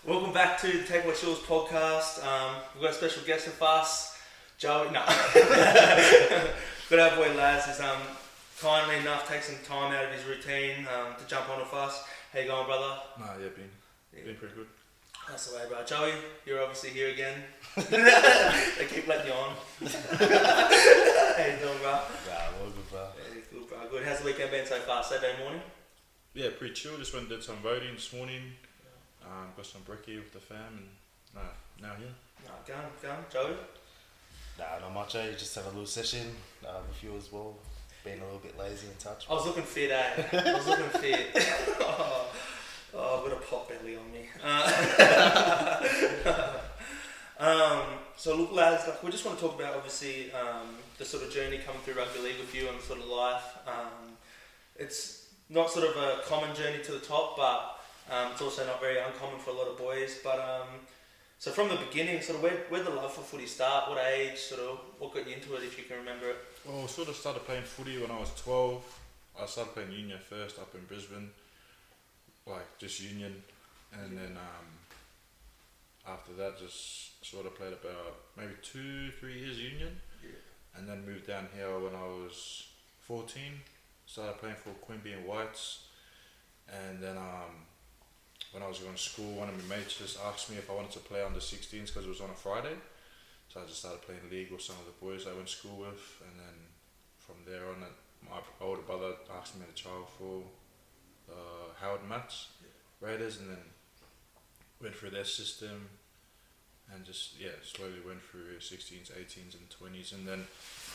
Welcome back to the Take What Yours podcast. We've got a special guest with us, Joey. No, but our boy Laz is kindly enough take some time out of his routine to jump on with us. How you going, brother? Been pretty good. That's the way, bro. Joey, you're obviously here again. They keep letting you on. How you doing, bro? Yeah, all good, bro. Yeah, good, bro. Good. How's the weekend been so far? Saturday morning? Yeah, pretty chill. Just went and did some voting this morning. Got some brekkie with the fam, and now here. No, going. Joey? Nah, not much, eh? Just have a little session with you as well. Being a little bit lazy and touch. I was looking fit, eh? I was looking fit. Oh, I've got a pot belly on me. So look, lads, we just want to talk about obviously the sort of journey coming through rugby league with you and sort of life. It's not sort of a common journey to the top, but it's also not very uncommon for a lot of boys. But so from the beginning, sort of where'd the love for footy start? What age? Sort of what got you into it, if you can remember it? Well, I sort of started playing footy when I was 12. I started playing union first up in Brisbane, like just union, and then after that just sort of played about maybe 2-3 years union, and then moved down here when I was 14. Started playing for Quimby and Whites, and then when I was going to school, one of my mates just asked me if I wanted to play under 16s because it was on a Friday. So I just started playing league with some of the boys I went to school with, and then from there on, my older brother asked me to trial for Howard Mats Raiders, and then went through their system, and just slowly went through 16s, 18s, and 20s, and then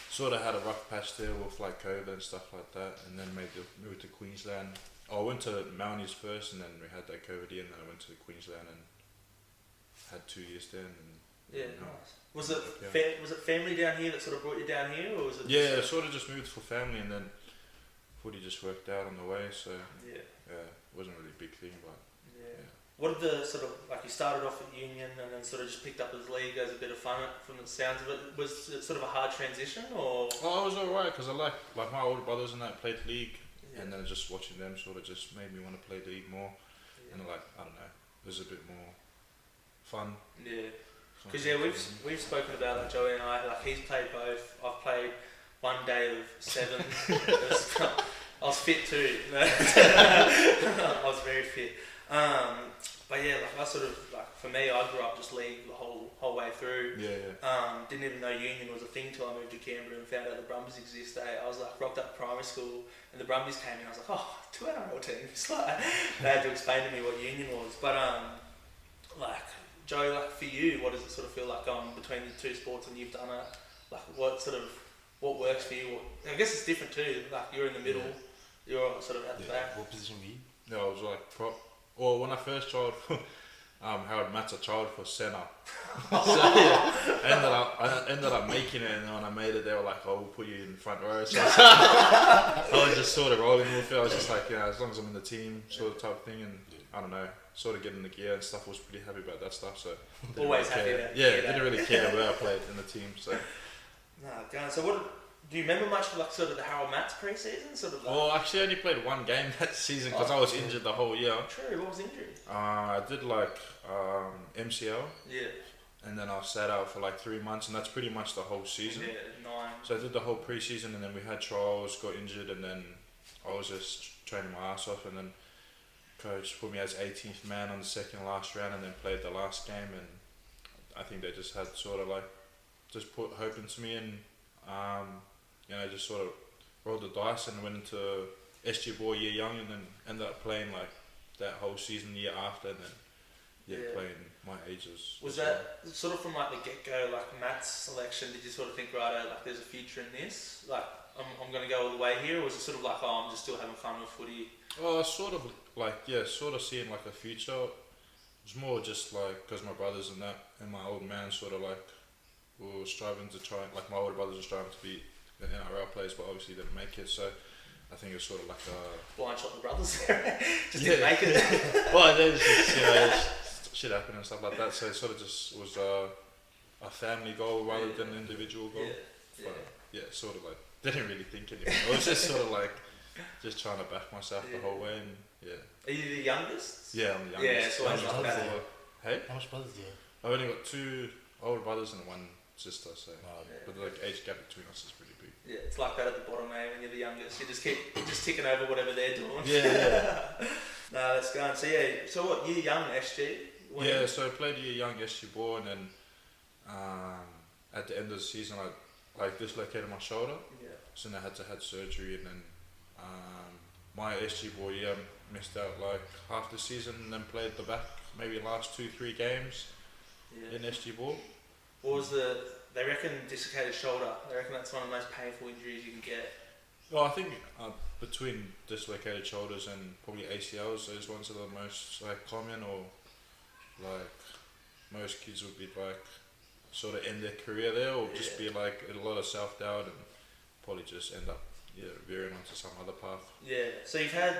sort of had a rough patch there with like COVID and stuff like that, and then made the move to Queensland. I went to Mounties first, and then we had that COVID year, and then I went to Queensland and had 2 years there. And Nice. Was it family down here that sort of brought you down here, or was it? Yeah, sort of just moved for family, and then footy just worked out on the way. So it wasn't really a big thing, but What did the sort of, like, you started off at union and then sort of just picked up as league as a bit of fun from the sounds of it? Was it sort of a hard transition, or? Oh, I was alright because I like my older brothers and that played league. And then just watching them sort of just made me want to play league more, and I don't know, it was a bit more fun. Yeah, because we've spoken about it, Joey and I. Like, he's played both. I've played one day of 7. I was fit too. I was very fit. But yeah, like I sort of for me, I grew up just league the whole way through. Didn't even know union was a thing till I moved to Canberra and found out the Brumbies exist. I was like rocked up primary school, and the Brumbies came in. I was like, oh, 2 NRL teams. Like, they had to explain to me what union was. But like Joe, like for you, what does it sort of feel like going between the two sports, and you've done it? Like, what works for you? I guess it's different too. Like, you're in the middle. You're sort of at the back. What position were you? No, I was like prop. Or when I first tried for Howard Mats, I tried for centre. I ended up making it, and then when I made it, they were like, "Oh, we'll put you in front row." So I was just sort of rolling with it. I was just like, as long as I'm in the team, sort of type thing, and I don't know, sort of getting the gear and stuff. I was pretty happy about that stuff. So always happy about didn't really care where I played in the team. So so do you remember much of like sort of the Harold Mats pre-season? Sort of. Well, actually, I only played one game that season because I was injured the whole year. True. What was the injury? I did like MCL. Yeah. And then I sat out for like 3 months, and that's pretty much the whole season. Yeah, 9. So I did the whole pre-season, and then we had trials, got injured, and then I was just training my ass off, and then coach put me as 18th man on the second last round, and then played the last game, and I think they just had sort of like just put hope into me, and just sort of rolled the dice and went into SG Ball year young, and then ended up playing like that whole season the year after, and then playing my ages. Was that sort of from like the get-go, like Matt's selection, did you sort of think, right, like there's a future in this, like I'm going to go all the way here, or was it sort of like, oh, I'm just still having fun with footy? Well, sort of like, sort of seeing like a future. It was more just like, because my brothers and that, and my old man sort of like, were striving to try, like my older brothers were striving to be NRL players, but obviously didn't make it, so I think it was sort of like a... Blind shot the brothers there. Just didn't make it. Well, then just, shit happened and stuff like that, so it sort of just was a family goal rather than an individual goal. But sort of like, didn't really think anymore. It was just sort of like, just trying to back myself the whole way, and Are you the youngest? Yeah, I'm the youngest. Yeah, so Hey? How much brothers do you have? I've only got 2 older brothers and 1 sister, so Oh, yeah. but the age gap between us is pretty big. Yeah, it's like that at the bottom, mate. When you're the youngest, you just keep ticking over whatever they're doing. Yeah. No, that's going. So yeah, so what? Year young SG. Yeah, so I played year young SG ball, and then at the end of the season, I dislocated my shoulder, Yeah. so then I had to have surgery, and then my SG ball year missed out like half the season, and then played the back maybe last 2-3 games Yeah. in SG ball. What was they reckon dislocated shoulder. They reckon that's one of the most painful injuries you can get. Well, I think between dislocated shoulders and probably ACLs, those ones are the most like common, or like most kids would be like sort of end their career there, or just be like a lot of self-doubt and probably just end up veering onto some other path. Yeah. So you've had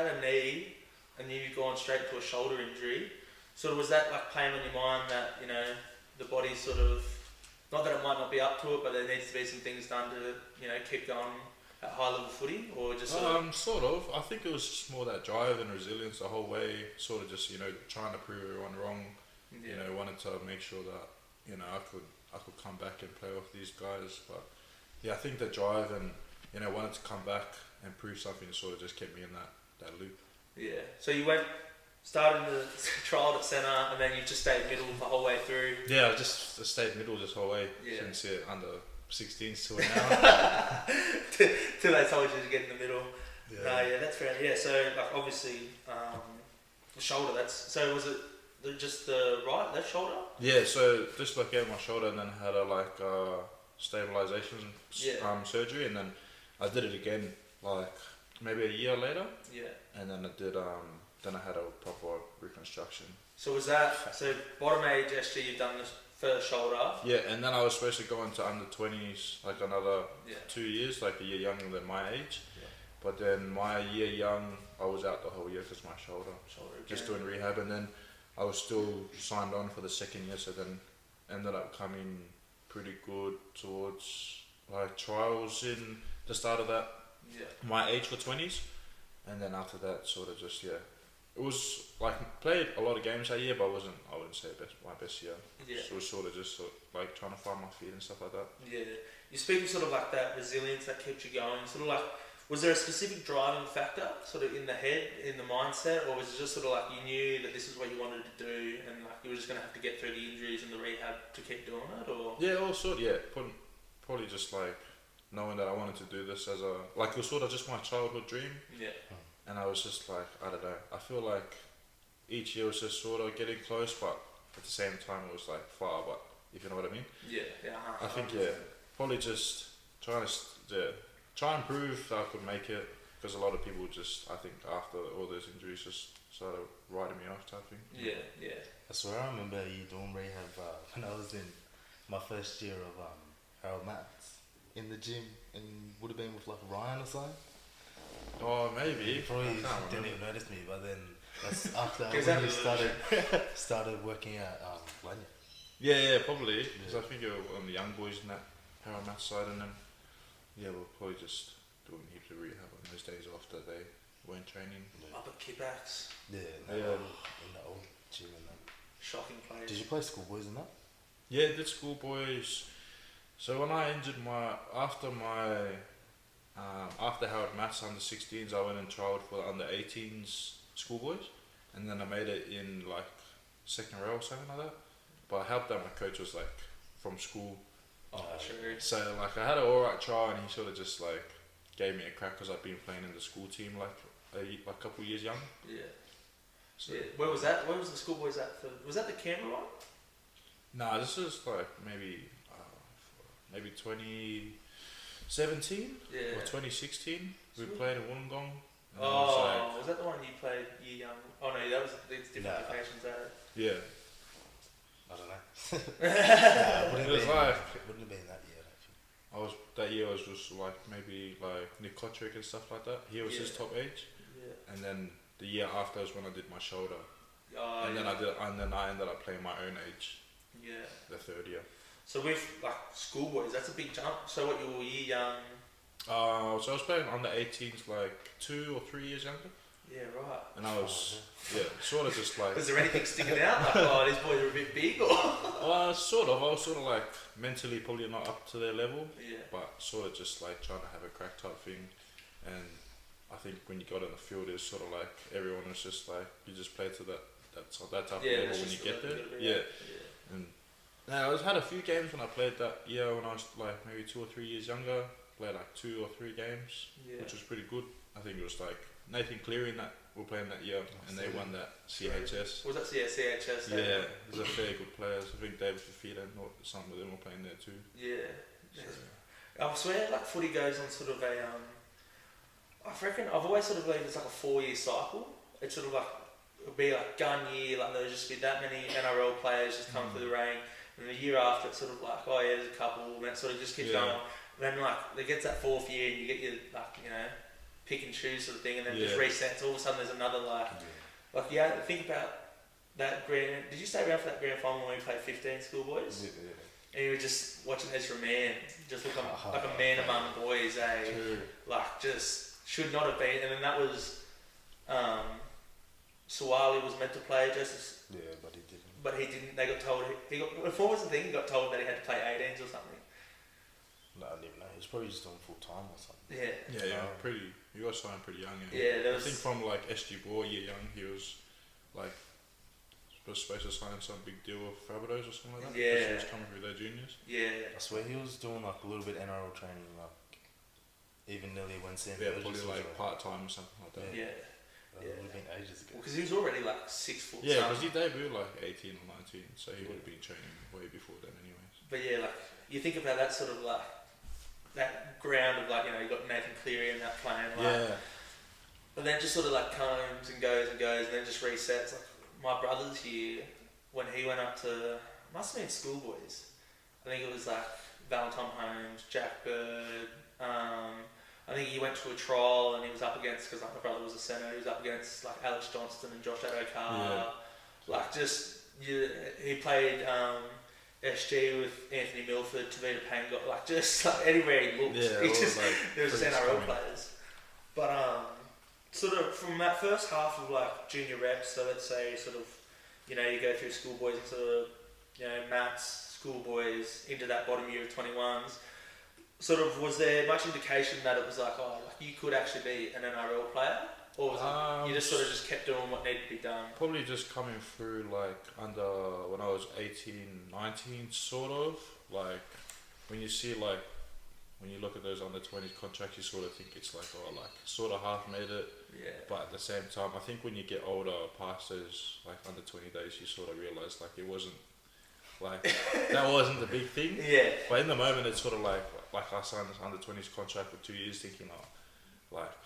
a knee, and you've gone straight to a shoulder injury. So was that like playing on your mind that the body's sort of, not that it might not be up to it, but there needs to be some things done to keep going at high level footy, or just sort of. I think it was just more that drive and resilience the whole way. Sort of just trying to prove everyone wrong. Yeah. Wanted to make sure that I could come back and play with these guys. But yeah, I think the drive and wanted to come back and prove something sort of just kept me in that loop. Yeah. So you started the trial at centre, and then you just stayed middle the whole way through. Yeah, I just stayed middle this whole way since under 16s to now. Till they told you to get in the middle. Yeah. No, yeah, that's fair. Yeah, so like obviously the shoulder. So was it just the left shoulder? Yeah, so dislocated my shoulder, and then had a stabilization surgery, and then I did it again like maybe a year later. Yeah. And then I did then I had a proper reconstruction. So was that bottom age SG? You've done this first shoulder. Yeah, and then I was supposed to go into under 20s like another 2 years, like a year younger than my age. Yeah. But then my year young, I was out the whole year because my shoulder just doing rehab, and then I was still signed on for the second year, so then ended up coming pretty good towards like trials in the start of that. Yeah. My age for 20s, and then after that sort of just it was like played a lot of games that year, but I wouldn't say my best year. Yeah. So it was sort of just like trying to find my feet and stuff like that. Yeah. You're speaking sort of like that resilience that kept you going. Sort of like, was there a specific driving factor sort of in the head, in the mindset, or was it just sort of like you knew that this is what you wanted to do, and like you were just going to have to get through the injuries and the rehab to keep doing it, or? Yeah, also probably just like knowing that I wanted to do this as it was sort of just my childhood dream. Yeah. And I was just like, I don't know, I feel like each year was just sort of getting close, but at the same time it was like far, but if you know what I mean. Yeah. I think probably just trying and prove that I could make it, because a lot of people just, I think after all those injuries just started writing me off type thing. Yeah, yeah. I swear I remember you doing rehab when I was in my first year of Harold Mats in the gym, and would have been with like Ryan or something. Oh, maybe. You probably didn't even notice me, but then that's after when you started working at Lanya. Yeah, probably. Because I think you were on the young boys in that Harold Math side, and then we're probably just doing heaps of rehab on those days after they weren't training. Up at Kippax. Yeah, in the old gym and that. Shocking place. Did you play schoolboys in that? Yeah, did schoolboys. So when I injured after Harold Maths under 16s, I went and trialled for the under 18s schoolboys, and then I made it in like second row or something like that. But I helped out my coach was like from school. Oh, sure. So like I had an alright trial, and he sort of just like gave me a crack because I've been playing in the school team like a couple years young. Yeah. So, yeah. Where was that? Where was the schoolboys at? Was that the Canberra one? Nah, this is like maybe 2017 or 2016. We played in Wollongong. Oh, was that the one you played year young? Oh no, that was it's different locations. Yeah. I don't know. It was like wouldn't have been that year actually. That year I was just like maybe like Nick Kotrick and stuff like that. He was his top age. Yeah. And then the year after was when I did my shoulder. Oh, then I ended up playing my own age. Yeah. The third year. So with like schoolboys, that's a big jump. So what, you were year young? So I was playing under 18s like 2 or 3 years younger. Yeah, right. And I was, sort of just like... Was there anything sticking out? Like, oh, these boys are a bit big, or? Sort of. I was sort of like mentally probably not up to their level, Yeah. but sort of just like trying to have a crack type thing. And I think when you got on the field, it's sort of like everyone was just like, you just play to that type of level when you get there. Yeah. And now I had a few games when I played that year when I was like maybe 2 or 3 years younger. Played like 2 or 3 games, which was pretty good. I think it was like Nathan Cleary that were playing that year, and they won that CHS. Was that CHS? Yeah, there's a fair good players. I think David Fafita and some of them were playing there too. Yeah. So. I swear, like footy goes on sort of a I reckon I've always sort of believed it's like a 4-year cycle. It's sort of like it'll be like gun year, like there'll just be that many NRL players just come through the rank, and the year after it's sort of like there's a couple, and it sort of just keeps going. And then like it gets that 4th year, and you get your like pick and choose sort of thing, and then just resets. All of a sudden, there's another think about that grand. Did you stay around for that grand final when we played 15 schoolboys? Yeah. And you were just watching Ezra Mann, just look like a man among boys, like just should not have been. And then that was Suwali was meant to play just. Yeah, but he didn't. But he didn't. They got told what was the thing? He got told that he had to play 18s or something. No, I don't even know. He was probably just doing full time or something. Yeah. Pretty. He was signed pretty young. Yeah, I think from like SG Ball year young, he was like supposed to sign some big deal with Rabbitohs or something like that. Yeah. He was coming through their juniors. Yeah. I swear he was doing like a little bit NRL training, like even nearly went in. Yeah, probably like part time or something like that. Yeah. That would have been ages ago. Because he was already like 6 foot. Yeah, because he debuted like 18 or 19, so he would have been training way before then, anyways. But yeah, like you think about that sort of like that ground of like you got Nathan Cleary and that playing like. But then just sort of like comes and goes and then just resets. Like my brother's year when he went up to must have been schoolboys. I think it was like Valentine Holmes, Jack Bird. I think he went to a trial and he was up against because like my brother was a centre. He was up against like Alex Johnston and Josh Adokar. Like he played SG with Anthony Milford, Tavita Pangot. Like just like anywhere he looked, there was just NRL players. But sort of from that first half of like junior reps, so let's say sort of you go through schoolboys and sort of Mats, schoolboys into that bottom year of 21s. Sort of, was there much indication that it was like, you could actually be an NRL player? Or was it, you just sort of just kept doing what needed to be done? Probably just coming through like under, when I was 18, 19 sort of, like when you see like, when you look at those under 20s contracts, you sort of think it's like, sort of half made it. Yeah. But at the same time, I think when you get older, past those like under 20 days, you sort of realise like it wasn't, like that wasn't the big thing. Yeah. But in the moment, it's sort of like I signed this under 20s contract for 2 years, thinking,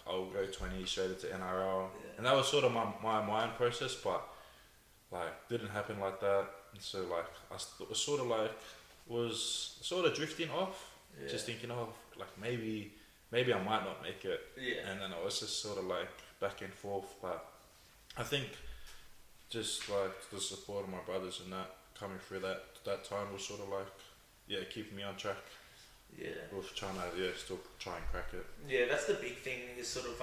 I'll go 20 straight into NRL, and that was sort of my mind process. But like didn't happen like that, and so like I was sort of drifting off, just thinking, maybe I might not make it. Yeah. And then I was just sort of like back and forth, but I think just like the support of my brothers and that coming through that time was sort of like keeping me on track. Yeah. With trying to still try and crack it. Yeah, that's the big thing is sort of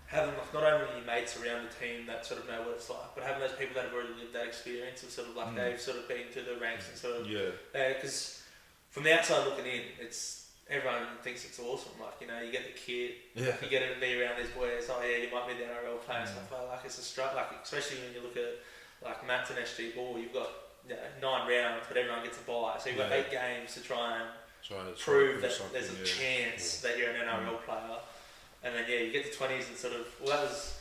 having like not only your mates around the team that sort of know what it's like, but having those people that have already lived that experience of sort of like they've sort of been through the ranks and sort of because from the outside looking in, it's everyone thinks it's awesome. Like you get the kid, you get to be around these boys. Oh yeah, you might be the NRL player and stuff like it's a struggle. Like especially when you look at like Mats and SG Ball, you've got 9 rounds, but everyone gets a bye, so you've got 8 games to try and prove that there's a chance that you're an NRL player. And then you get to 20s and sort of that was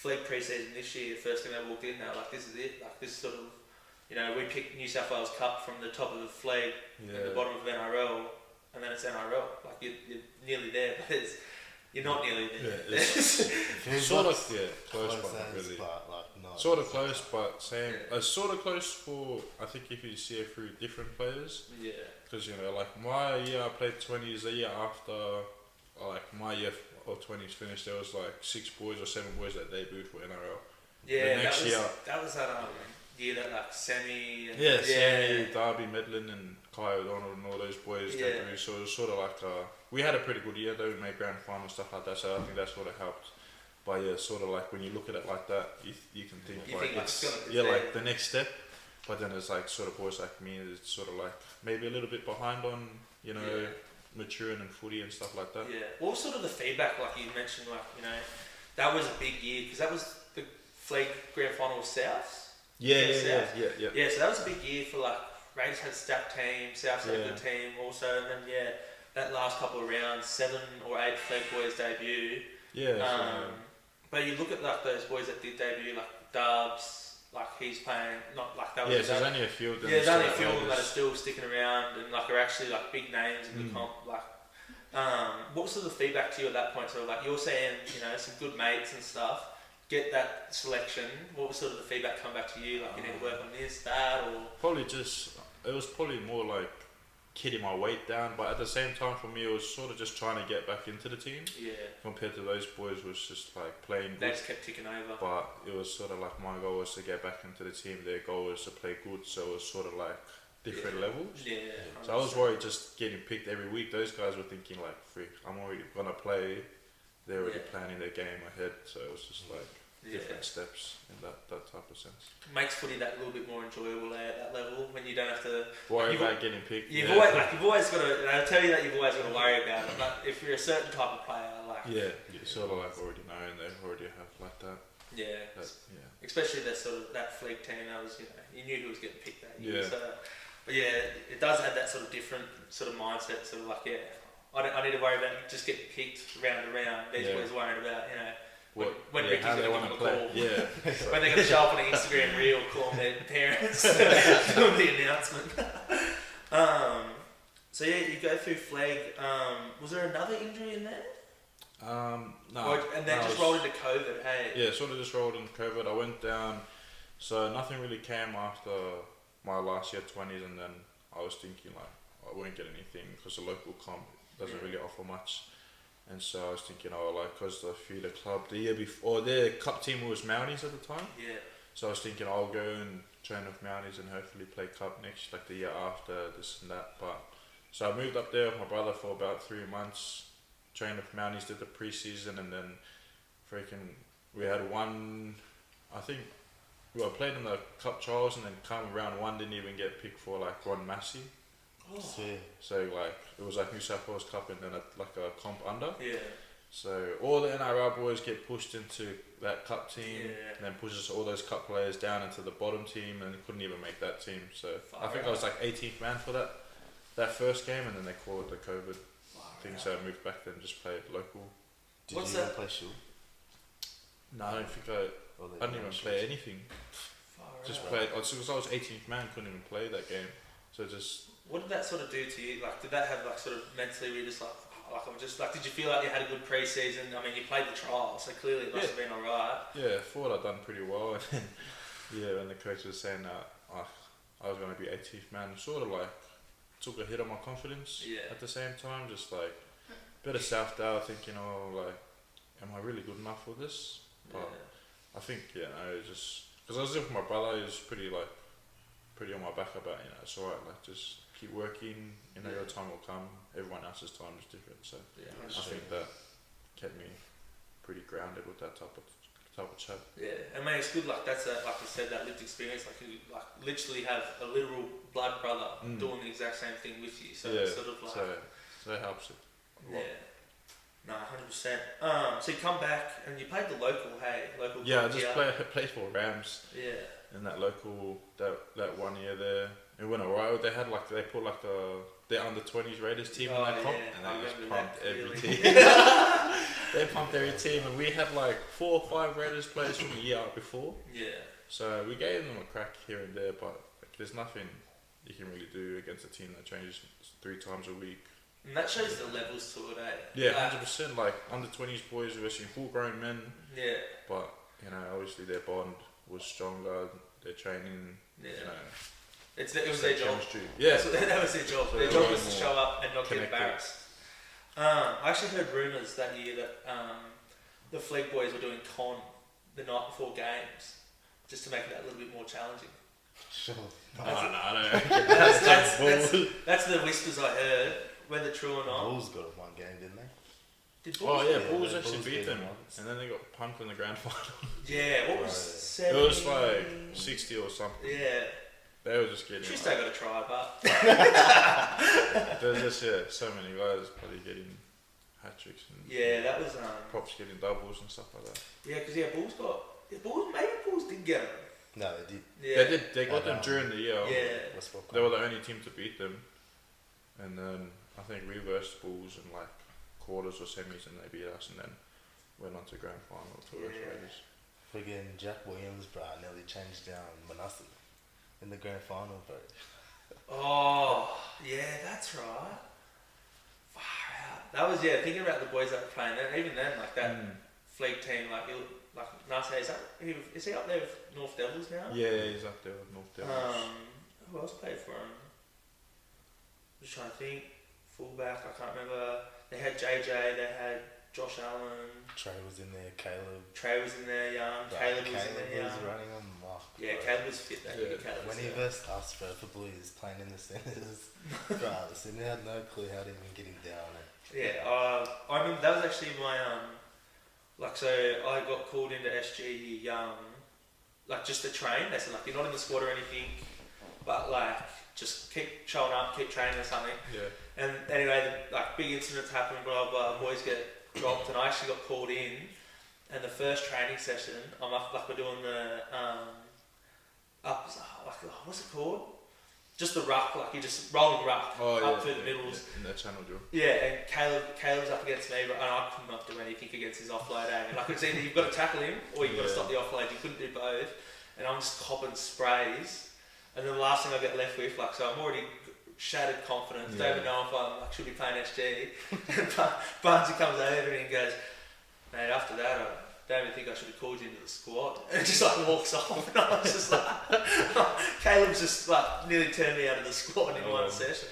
Flegg pre-season this year. The first thing they walked in, they were like, this is it. Like this sort of we picked New South Wales Cup from the top of the Flegg and the bottom of NRL, and then it's NRL. Like you're nearly there, but you're not nearly there. It's sort of close, but not really. Sort of close, but same. Sort of close for I think if you see it through different players. Yeah. Because like my year I played 20s. The year after, like my year or 20s finished, there was like 6 boys or 7 boys that debuted for NRL. Yeah. The next year that was that year that like Sammy and Sammy, Darby Medlin and Kai O'Donnell and all those boys debuted. So it was sort of like we had a pretty good year though. We made grand final stuff like that. So I think that sort of helped But yeah, sort of like when you look at it like that, you can think You like think, like, it's it's yeah there. like the next step. But then it's like sort of boys like me, it's sort of like maybe a little bit behind on maturing in footy and stuff like that. Yeah. What was sort of the feedback, like you mentioned, like, that was a big year, because that was the Fleet Grand Final with Souths? Yeah. Yeah, so that was a big year for, like, Raiders had a stacked team, Souths had a good team also, and then, that last couple of rounds, 7 or 8 Fleet boys debut. Yeah. But you look at, like, those boys that did debut, like Dubs, like he's playing, not like that was... Yeah, so there's only a few of them. Yeah, there's only a few of them that are still sticking around and like are actually like big names in the comp. Like, what was sort of the feedback to you at that point? So like you're saying, some good mates and stuff, get that selection. What was sort of the feedback come back to you? Like you need to work on this, that, or... Probably it was probably more like kidding my weight down, but at the same time for me it was sort of just trying to get back into the team. Yeah. Compared to those boys was just like playing They good. just kept ticking over. But it was sort of like my goal was to get back into the team. Their goal was to play good, so it was sort of like different levels. Yeah. So I was worried just getting picked every week. Those guys were thinking like, "Freak, I'm already gonna play." They're already planning their game ahead, so it was just like different steps in that type of sense. Makes footy that little bit more enjoyable at that level when you don't have to worry about getting picked. You've always got to. I'll tell you that you've always got to worry about it. But if you're a certain type of player, like you sort of like already know, and they already have like that. Yeah. Especially that sort of that fleet team. That was you knew who was getting picked that year. So, but it does have that sort of different sort of mindset. Sort of like I need to worry about just getting picked round and round. These boys worried about when Ricky's how they going want to to play. Yeah. When they're going to show up on an Instagram reel, calling their parents, doing the announcement. So you go through flag. Was there another injury in there? No. And then just rolled into COVID. Hey. Yeah, sort of just rolled into COVID. I went down. So nothing really came after my last year 20s, and then I was thinking like I won't get anything because the local comp doesn't really offer much. And so I was thinking, because the feeder club, the year before, their cup team was Mounties at the time. Yeah. So I was thinking I'll go and train with Mounties and hopefully play cup next, like the year after, this and that. But so I moved up there with my brother for about 3 months, trained with Mounties, did the pre-season, and then we had one, I think, we played in the cup trials, and then come round 1, didn't even get picked for like Ron Massey. So like it was like New South Wales Cup and then a comp under. Yeah. So all the NRL boys get pushed into that cup team, and then pushes all those cup players down into the bottom team, and couldn't even make that team. So I think I was like 18th man for that first game, and then they called it the COVID thing. So I moved back then, just played local. Did you even play Shield? No, I don't think I didn't even play anything. Just played. Because I was 18th man, couldn't even play that game. So just. What did that sort of do to you? Like, did that have like sort of mentally, were you just like I'm just like, did you feel like you had a good pre-season? I mean, you played the trial, so clearly it must have been alright. Yeah, I thought I'd done pretty well, and then when the coach was saying that I was going to be 18th man, sort of like took a hit on my confidence. At the same time, just like a bit of self-doubt, thinking, am I really good enough for this? But I think just because I was with my brother, he was pretty on my back about it's alright, like just keep working, your time will come. Everyone else's time is different, so I think that kept me pretty grounded with that type of chat. Yeah, I mean it's good. Like that's like you said, that lived experience. Like you literally have a literal blood brother doing the exact same thing with you. So it's sort of like so it helps it a lot. No, 100%. So you come back and you played the local. Yeah, I just played for Rams. Yeah. In that local, that 1 year there, it went alright. They put like their under 20s Raiders team in that comp, and they just pumped every team. They pumped every team, and we had like 4 or 5 Raiders players from the year out before. Yeah. So we gave them a crack here and there, but there's nothing you can really do against a team that changes 3 times a week. And that shows the levels to it, eh? Yeah, 100%. Like under 20s boys versus full-grown men. Yeah. But obviously their bond was stronger. Their training. It was their job. Chemistry. Yeah. That was their job. So their job was to show up and not get embarrassed. I actually heard rumours that year that the Fleet boys were doing con the night before games, just to make it a little bit more challenging. Sure. No, I don't. That's the whispers I heard. Whether true or not. Bulls got 1 game, didn't they? Did Oh Bulls? yeah, Yeah, Bulls the actually Bulls beat beat them, them once. and then they got pumped in the grand final. Yeah, what was Right. 70? It was like 60 or something. Yeah. They were just getting. Tuesday got a try, but There's just so many guys probably getting hat tricks and yeah, that was props getting doubles and stuff like that. yeah, because Bulls got maybe Bulls did get them. No, they did. Yeah, They did. They got And, them during the year. Yeah, Westbrook. They were the only team to beat them, and then I think we versed Bulls in like quarters or semis, and they beat us, and then went on to grand final to West Yeah. Raiders. Friggin' Jack Williams, bro, nearly changed down Manassi in the grand final, bro. Oh, yeah, that's right. Far out. That was thinking about the boys that were playing. And even then, like that fleet team, like Nase, is he up there with North Devils now? Yeah, he's up there with North Devils. Who else played for him? Just trying to think. Fullback, I can't remember. They had JJ. They had Josh Allen. Trey was in there, Caleb. Trey was in there, young. Bro, Caleb was in there, was young. running amok. Yeah, bro. Caleb was fit that year. Yeah. Caleb When was he there. versed us, bro, for Blues, playing in the centres, bro, the centre had no clue how to even get him down. Yeah, I remember that was actually my so I got called into SG young, like just to train. They said like you're not in the squad or anything, but like just keep showing up, keep training or something. Yeah. And anyway, like big incidents happen, blah blah. Boys get dropped, and I actually got called in. And the first training session, I'm up like we're doing the what's it called? Just the ruck, like you're just rolling ruck up through the middles. In that channel drill. Yeah, and Caleb's up against me, but I could not do anything against his offload. Like it's either you've got to tackle him or you've got to stop the offload. You couldn't do both, and I'm just copping sprays. And then the last thing I get left with, like, so I'm already shattered confidence. Don't even know if I should be playing SG. And Barnesy comes over and he goes, "Mate, after that, I don't even think I should have called you into the squad." And just like walks off, and I was just like, Caleb's just like nearly turned me out of the squad in one session.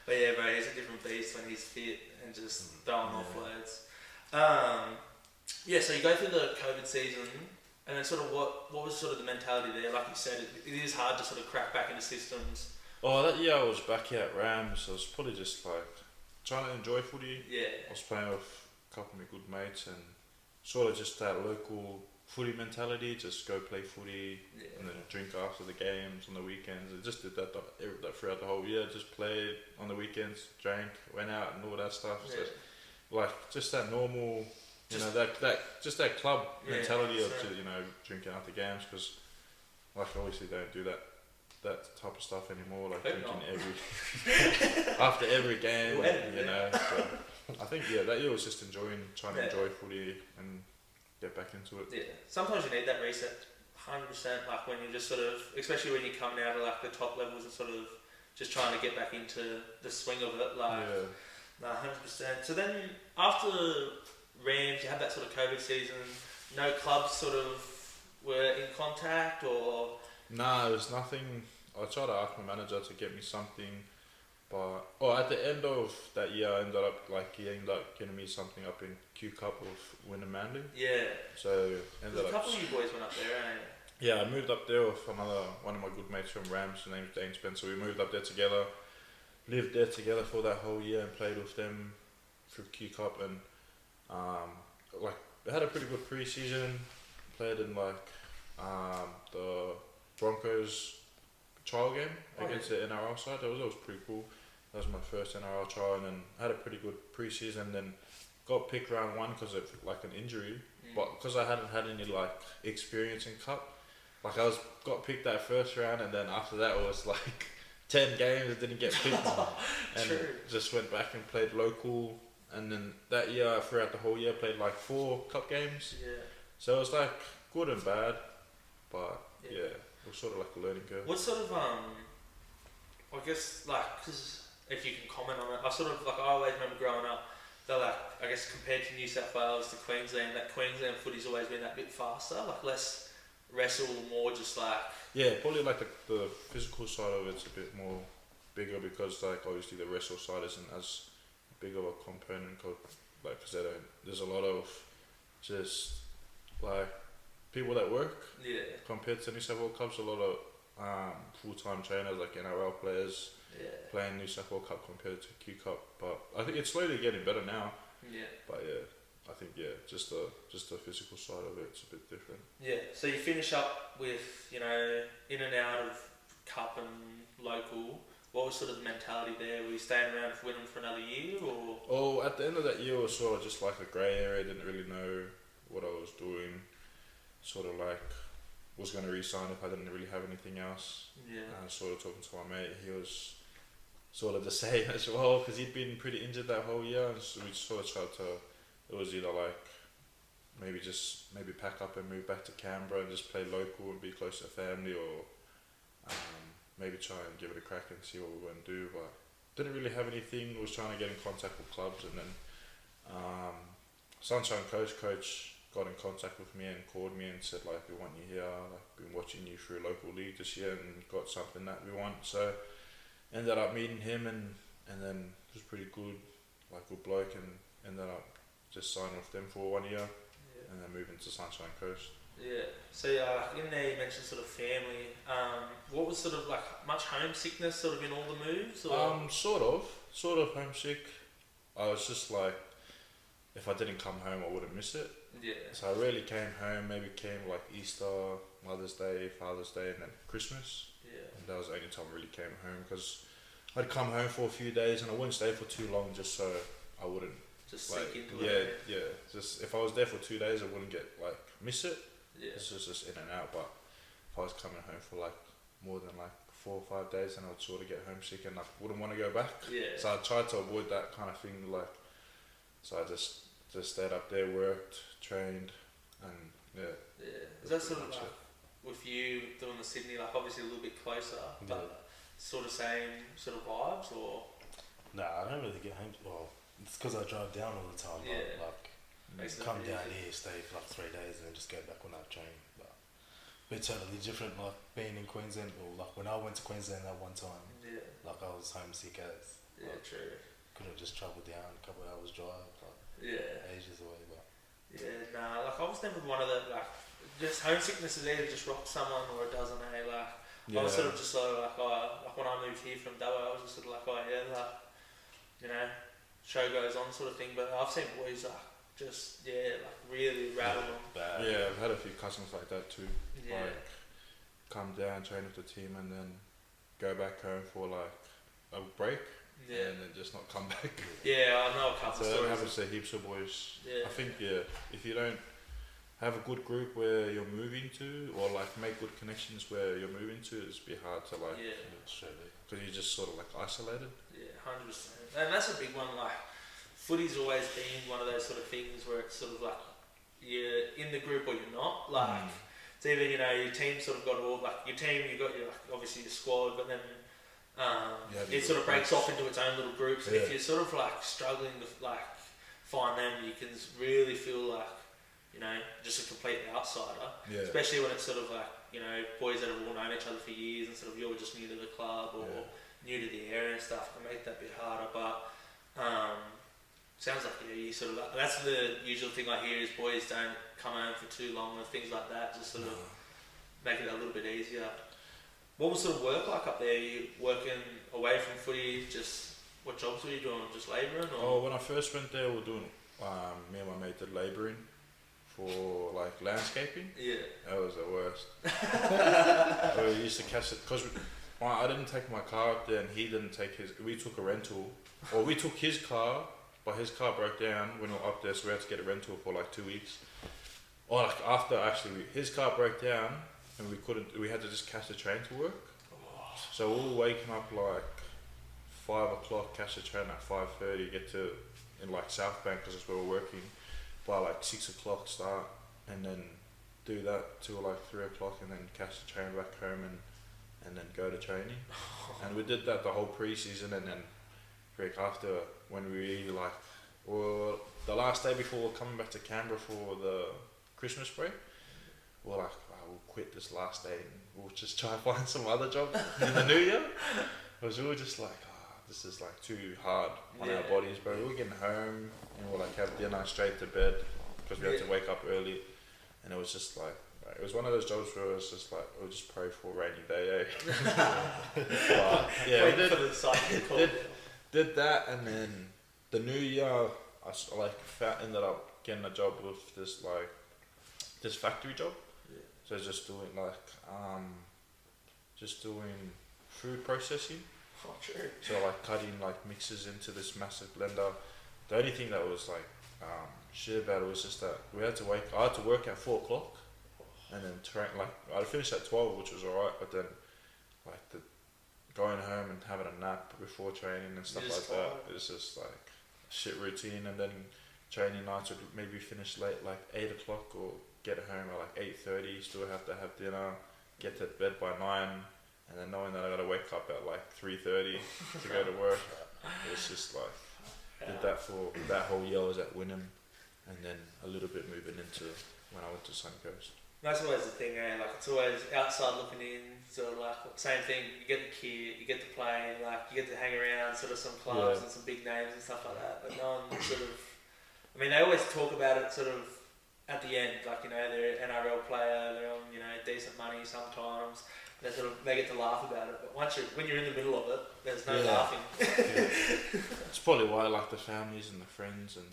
But yeah, bro, he's a different beast when he's fit and just throwing offloads. So you go through the COVID season, and then sort of what was sort of the mentality there? Like you said, it is hard to sort of crack back into systems. Oh, that year I was back here at Rams. I was probably just like trying to enjoy footy. Yeah. I was playing with a couple of my good mates and sort of just that local footy mentality. Just go play footy and then drink after the games on the weekends. I just did that throughout the whole year. Just played on the weekends, drank, went out and all that stuff. Yeah. So, like just that normal, that club mentality of drinking after games, because like obviously don't do that type of stuff anymore. Like drinking after every game, So I think that year was just trying to enjoy footy and get back into it. Yeah, sometimes you need that reset, 100%. Like when you're just sort of, especially when you're coming out of like the top levels and sort of just trying to get back into the swing of it. Like, 100%. So then after Rams, you had that sort of COVID season. No clubs sort of were in contact, or Nah, it was nothing. I tried to ask my manager to get me something, but at the end of that year, he ended up getting me something up in Q Cup with Wynnum Manly. Yeah. So a couple of you boys went up there, eh? Yeah, I moved up there with one of my good mates from Rams. His name's Dane Spencer. We moved up there together, lived there together for that whole year, and played with them through Q Cup, and they had a pretty good pre-season. Played in the Broncos trial game against the NRL side. That was pretty cool. That was my first NRL trial, and then had a pretty good pre-season. Then got picked round one because of an injury, but because I hadn't had any experience in cup, I got picked that first round, and then after that it was 10 games. I didn't get picked, and just went back and played local. And then that year, throughout the whole year, played 4 cup games. Yeah. So it was good and bad, but it was sort of a learning curve. What sort of I guess because if you can comment on it, I always remember growing up, they're I guess compared to New South Wales to Queensland, that Queensland footy's always been that bit faster, less wrestle, more just Yeah, probably the physical side of it's a bit more bigger, because obviously the wrestle side isn't as big of a component, because there's a lot of just people that work compared to New South Wales Cups. A lot of full-time trainers, NRL players playing New South Wales Cup compared to Q Cup, but I think it's slowly getting better now. Yeah. But yeah, I think just the physical side of it's a bit different. Yeah. So you finish up with, you know, in and out of cup and local. What was sort of the mentality there? Were you staying around for Wynnum for another year, or? Oh, at the end of that year, it was sort of just like a grey area. Didn't really know what I was doing. Sort of like was going to resign if I didn't really have anything else. Yeah. Sort of talking to my mate, he was sort of the same as well because he'd been pretty injured that whole year, and so we sort of tried to. It was either like maybe pack up and move back to Canberra and just play local and be close to family, or maybe try and give it a crack and see what we want to do. But didn't really have anything. Was trying to get in contact with clubs, and then Sunshine Coast coach got in contact with me and called me and said like, we want you here, like been watching you through local league this year and got something that we want. So ended up meeting him, and then it was pretty good, like good bloke, and ended up just signing with them for 1 year. Yeah. And then moving to Sunshine Coast. Yeah. So in there you mentioned sort of family. What was sort of like much homesickness sort of in all the moves? Or? Sort of homesick. I was just like, if I didn't come home, I wouldn't miss it. Yeah. So I rarely came home. Maybe came like Easter, Mother's Day, Father's Day, and then Christmas. Yeah. And that was the only time I really came home, because I'd come home for a few days and I wouldn't stay for too long, just so I wouldn't Just like, sink into yeah, it. yeah. Just if I was there for 2 days, I wouldn't get like miss it. Yeah. It's just in and out. But if I was coming home for like more than like 4 or 5 days, then I would sort of get homesick and I wouldn't want to go back. Yeah. So I tried to avoid that kind of thing. Like, so I just stayed up there, worked, trained, and yeah. Yeah. Is that sort of like with you doing the Sydney, like obviously a little bit closer, but sort of same sort of vibes, or? Nah, I don't really get home. Well, it's because I drive down all the time. Yeah. Like come down here, stay for like 3 days, and then just go back when I train. But totally different. Like being in Queensland, or like when I went to Queensland that one time. Yeah. Like I was homesick as. Yeah. Like, True. Couldn't just travel down a couple of hours drive. Like, Yeah. ages away, but. Yeah, nah, like I was never one of the, like, just homesickness is either just rocks someone or it doesn't, eh, like, I was sort of just sort of like, like when I moved here from Dubbo, I was just sort of like, like, you know, show goes on sort of thing, but I've seen boys, like, just, like, really rattle them. Yeah, I've had a few cousins like that too. Yeah. Like, come down, train with the team, and then go back home for like a break. Yeah. And then just not come back. Yeah, I know a couple So that stories. happens to heaps of boys. Yeah. I think if you don't have a good group where you're moving to, or like make good connections where you're moving to, it's be hard to like. Yeah. Because you're just sort of like isolated. Yeah, 100%. And that's a big one. Like, footy's always been one of those sort of things where it's sort of like you're in the group or you're not. Like, it's either, you know, your team sort of got all, like, your team, you got your, like, obviously your squad, but then it sort of breaks off into its own little groups. And if you're sort of like struggling to like find them, you can really feel like, you know, just a complete outsider. Yeah. Especially when it's sort of like, you know, boys that have all known each other for years and sort of you're just new to the club or new to the area and stuff, can make that a bit harder. But sounds like you sort of, that's the usual thing I hear is boys don't come home for too long and things like that, just sort of make it a little bit easier. What was sort of work like up there? You working away from footy? Just what jobs were you doing? Just labouring? Or? When I first went there, we were doing. Me and my mate did labouring for like landscaping. Yeah. That was the worst. We used to catch it because I didn't take my car up there, and he didn't take his. We took a rental, or we took his car, but his car broke down when we were up there, so we had to get a rental for like 2 weeks. Or like after actually, his car broke down. And we had to just catch the train to work. So we were waking up like 5 o'clock, catch the train at 5:30, get to in like South Bank because that's where we're working, by like 6 o'clock start, and then do that till like 3 o'clock, and then catch the train back home and then go to training. And we did that the whole pre-season, and then after when we like, well, the last day before we're coming back to Canberra for the Christmas break, we're like, we'll quit this last day and we'll just try and find some other job in the new year. Because we were just like, this is like too hard on our bodies, but we were getting home and we'll like have dinner straight to bed because we had to wake up early, and it was just like it was one of those jobs where it was just like we'll just pray for a rainy day, but yeah, we did that, and then the new year ended up getting a job with this factory job. Yeah. So just doing food processing. Oh, true. So cutting mixes into this massive blender. The only thing that was shit about it was just that I had to work at 4 o'clock, and then train I finished at 12, which was alright. But then the going home and having a nap before training and stuff like that, it's just a shit routine. And then training nights would maybe finish late, 8 o'clock, or get home at 8:30. Still have to have dinner, get to bed by 9. And then knowing that I gotta wake up at 3:30 to go to work, it's just did that for that whole year I was at Wynnum, and then a little bit moving into when I went to Suncoast. That's always the thing, eh? It's always outside looking in, sort of same thing. You get the kit, you get to play, you get to hang around sort of some clubs and some big names and stuff like that. But no one sort of, they always talk about it sort of at the end, they're an NRL player, they're on decent money sometimes. They get to laugh about it, but when you're in the middle of it, there's no laughing. It's probably why the families and the friends and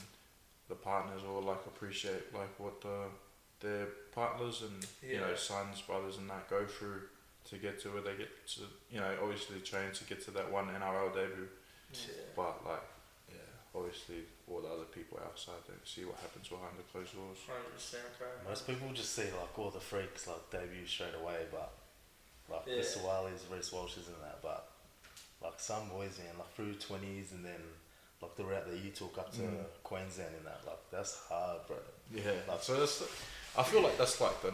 the partners all appreciate what their partners and sons, brothers and that go through to get to where they get to. Obviously train to get to that one NRL debut, but obviously all the other people outside don't see what happens behind the closed doors. 100%, right? Most people just see all the freaks debut straight away, but Chris Wale's, Reece Walsh's and that, but some boys, man, through 20s and then the route that you took up to Queensland and that, that's hard, bro. Yeah. So I feel that's the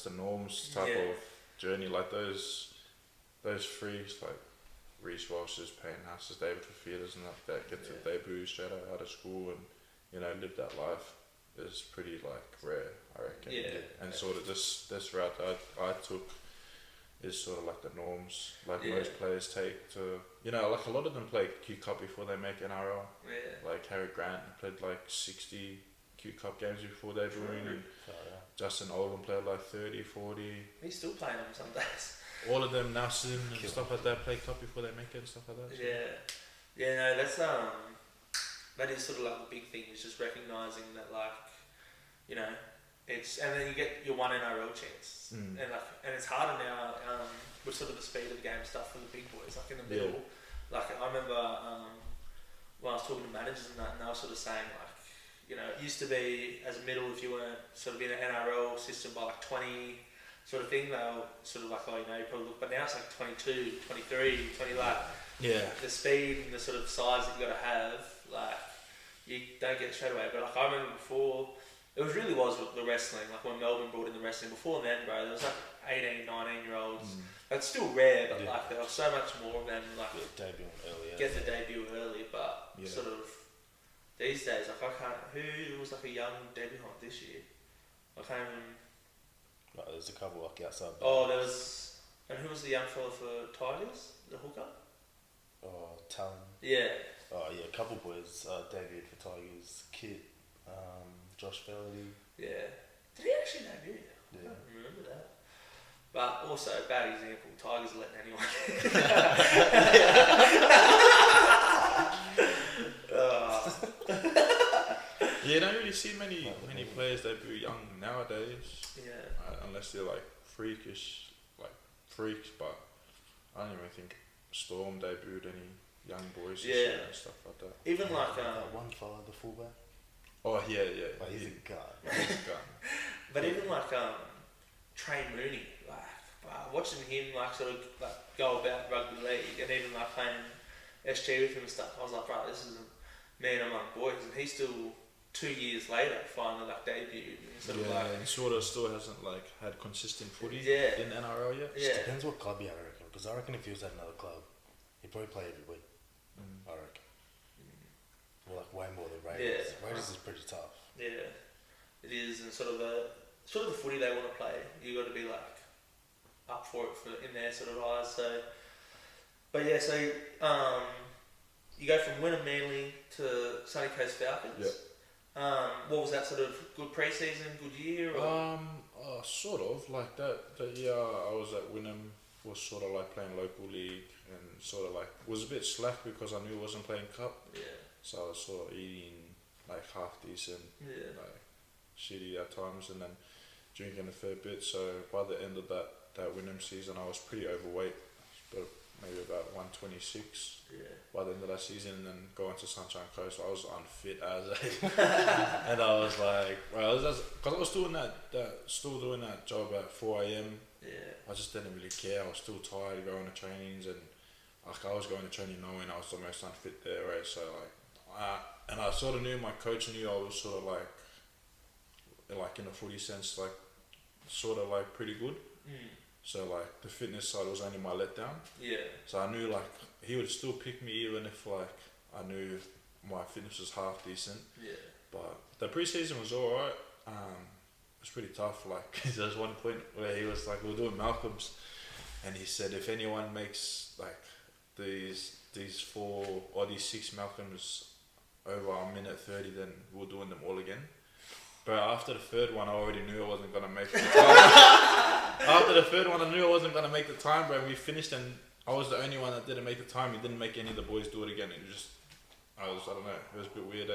norms type of journey. Those freaks Reece Walsh's, Payne Haas's, David Fafita's and that get to debut straight out of school and live that life is pretty rare, I reckon. Yeah. And sort of this route that I took is sort of the norms most players take to a lot of them play Q Cup before they make NRL. Harry Grant played 60 Q Cup games before debuting, and Justin Oldham played 30, 40. He's still playing them some days. All of them, Nelson and stuff like that, play Cup before they make it and stuff like that. So. No, that's that is sort of the big thing, is just recognising that it's, and then you get your one NRL chance, and it's harder now with sort of the speed of the game stuff for the big boys, in the middle. I remember when I was talking to managers and that, and they were sort of saying it used to be as a middle, if you weren't sort of in an NRL system by 20 sort of thing, they were sort of you probably look, but now it's 22, 23, 20, the speed and the sort of size that you got to have, you don't get it straight away. But I remember before, it was the wrestling, when Melbourne brought in the wrestling. Before then, bro, there was 18, 19-year-olds. That's still rare, but there was so much more of them. Debuting early. Get the debut early, but sort of these days, I can't. Who was a young debutant this year? I can't even. There's a couple outside. There was, and who was the young fella for Tigers? The hooker. Talon. Yeah. A couple boys debuted for Tigers. Kit. Josh Feldy. Yeah. Did he actually debut? Yeah. I don't remember that. But also, bad example, Tigers are letting anyone. You don't really see many players debut young nowadays. Unless they're freakish, freaks. But I don't even think Storm debuted any young boys and stuff like that. Even that one fella, the fullback. Oh yeah. But he's a gun. He's a gun. But even Trey Mooney, watching him sort of go about rugby league, and even playing SG with him and stuff, I was like, bro, this is a man among boys, and he's still 2 years later finally debuted. And sort of still hasn't had consistent footy in NRL yet. It depends what club you had, I reckon. Because I reckon if he was at another club, he'd probably play every week. I reckon. Well, way more than Raiders. Raiders is pretty tough. Yeah, it is, and sort of the footy they want to play, you got to be up for it in their sort of eyes. So, but you go from Wynnum Manly to Sunny Coast Falcons. What was that sort of good pre-season, good year? Or? Sort of that year I was at Wynnum, was sort of playing local league, and sort of was a bit slack because I knew I wasn't playing cup. Yeah. So I was sort of eating like half decent, Yeah. like shitty at times, and then drinking a fair bit. So by the end of that Wynnum season, I was pretty overweight, but maybe about 126 by the end of that season, and then going to Sunshine Coast, I was unfit as a, and I was like, well, because I was doing still doing that job at 4 a.m. Yeah. I just didn't really care. I was still tired going to trainings, and like I was going to training knowing I was the most unfit there, right? So and I sort of knew my coach knew I was sort of like in a footy sense, like sort of like pretty good. So like the fitness side was only my letdown. Yeah. So I knew like he would still pick me even if like I knew my fitness was half decent. Yeah. But the preseason was alright. It was pretty tough. Like there was one point where he was like, we were doing Malcolms, and he said if anyone makes like these 4 or these 6 Malcolms over a minute 30, then we're doing them all again. But after the third one, I already knew I wasn't gonna make the time. After the third one, I knew I wasn't gonna make the time, bro. We finished, and I was the only one that didn't make the time. He didn't make any of the boys do it again. It was just, I don't know. It was a bit weird.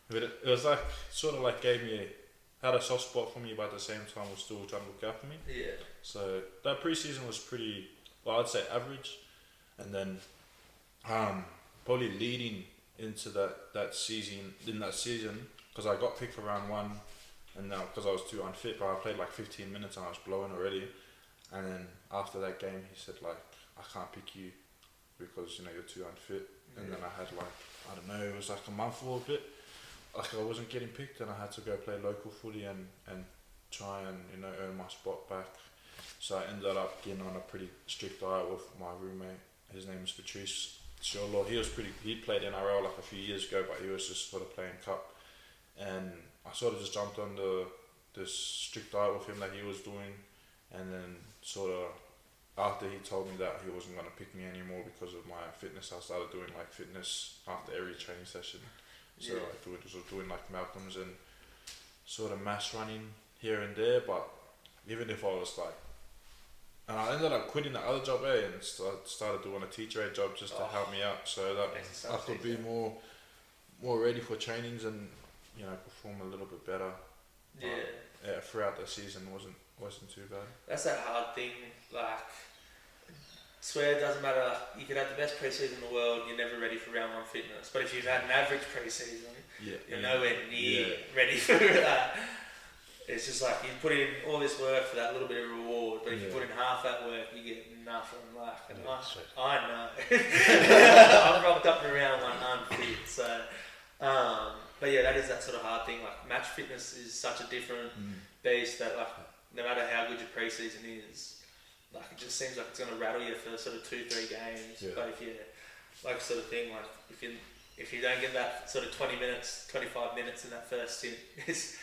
But it was like sort of like had a soft spot for me, but at the same time was still trying to look after me. Yeah. So that preseason was pretty, well, I'd say average, and then probably leading into that season, because I got picked for round 1, and now because I was too unfit, but I played like 15 minutes and I was blowing already. And then after that game, he said like, I can't pick you because you're too unfit. And then I had like, I don't know, it was like a month or a bit, like I wasn't getting picked, and I had to go play local footy and try and earn my spot back. So I ended up getting on a pretty strict diet with my roommate. His name is Patrice. He played NRL like a few years ago, but he was just sort of playing cup. And I sort of just jumped on this strict diet with him that he was doing, and then sort of after he told me that he wasn't going to pick me anymore because of my fitness, I started doing like fitness after every training session. So I was doing like Malcolms and sort of mass running here and there, but even if I was like, and I ended up quitting the other job and started doing a teacher aide job just to help me out, so that I could be more ready for trainings and perform a little bit better. Yeah, throughout the season wasn't too bad. That's that hard thing. Like, swear it doesn't matter. You could have the best preseason in the world. You're never ready for round 1 fitness. But if you've had an average preseason, you're nowhere near ready for that. It's just like you put in all this work for that little bit of reward, but if you put in half that work, you get nothing. Like, I know. I've rocked up in round 1 unfit, so. But yeah, that is that sort of hard thing. Like, match fitness is such a different beast that, like, no matter how good your preseason is, like, it just seems like it's going to rattle you for sort of 2-3 games. Yeah. But if you, like, sort of thing, like, if you don't get that sort of 20 minutes, 25 minutes in that first stint, it's